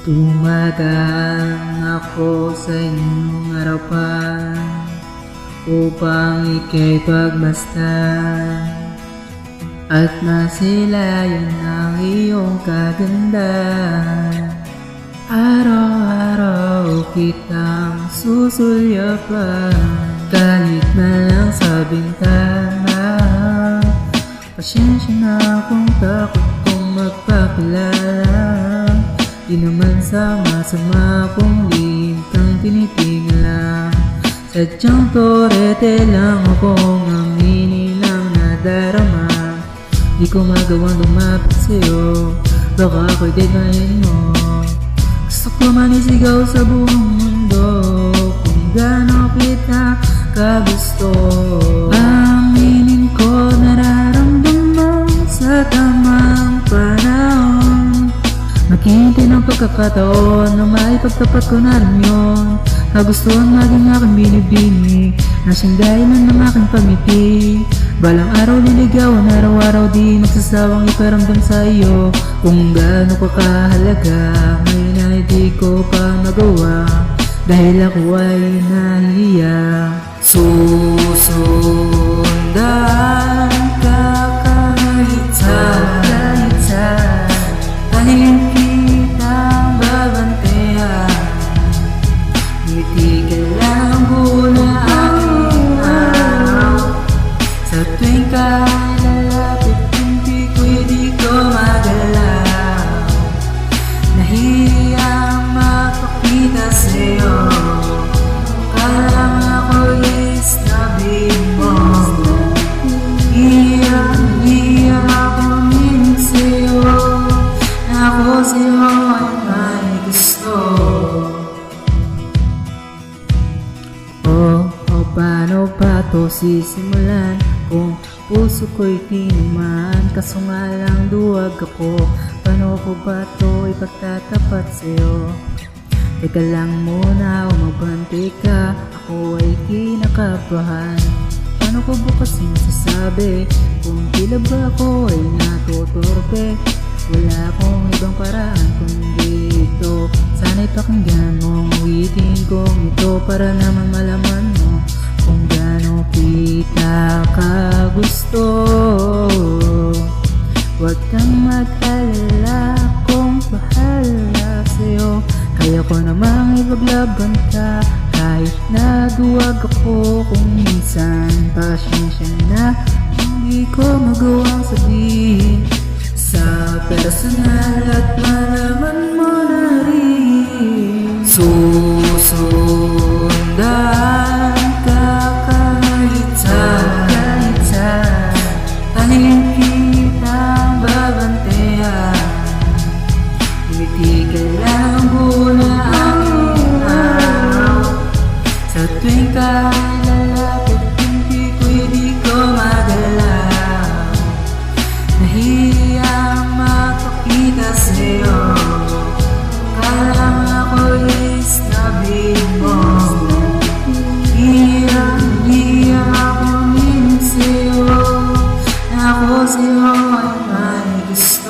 Dumadaan ako sa inyong harapan upang ika'y pagmasdan at masilayan ang iyong kagandahan. Araw-araw kitang susulyapan, kahit na lang sa bintana. Pasensya na kung takot kong magpakilala, di naman sama-sama kung lihim kang tinitingala. Sadyang torete lang akong aminin ang nadarama. Di ko magawang lumapit sa'yo, baka ako'y deadmayin mo. Gusto ko manisigaw sa buong mundo kung gaano kita kagusto. Aminin ko nararamdaman sa tamang panahon. Maghihintay ng pagkakataon na maipagtapat ko na rin yun. Kagustuhan maging aking binibini, na siyang dahilan ng aking pagmiti. Balang araw niligawan, araw-araw di nagsasawang iparamdam sa iyo kung gaano ka kahalaga. Ngayon ay di ko pa magawa dahil ako ay nahihiya. Susundan ka kahit saan, dahil kitang babantayan. Ngiti ka lang muna aking araw. Sa tuwing ka lalapit, hindi ko magalaw. Nahihiyang magpakita sa'yo, kalang ako'y isnabing mo. Hiyang ako min sa'yo, ako sa'yo ay may gusto. Paano pa to sisimulan kung puso ko'y tinuman? Kaso nga lang duwag ako, paano ko ba to ipagtatapat sa'yo? Teka lang muna, umabante ka, ako ay kinakabahan. Paano ko bukas sinasasabi kung tila ba ako ay natutorpe? Wala akong ibang paraan kundi ito. Sana'y pakinggan mong witin kong ito para naman malaman mo kung gaano kita kagusto. Huwag kang mag-alala kung bahala sa'yo. Kaya ko namang ipaglaban ka kahit na duwag ako kung minsan. Pasensya na hindi ko magawang sabihin sa personal at malaman mo na rin. Susundan ka kahit saan, dahil kitang babantayan. Ngiti ka lang muna aking araw. Sa tuwing ka lalapit, hindi ko magalaw. Nahihiyang magpakita sa'yo, kalang ako'y isnabing mo. Hiyang ako min sa'yo, ako sa'yo ay may gusto.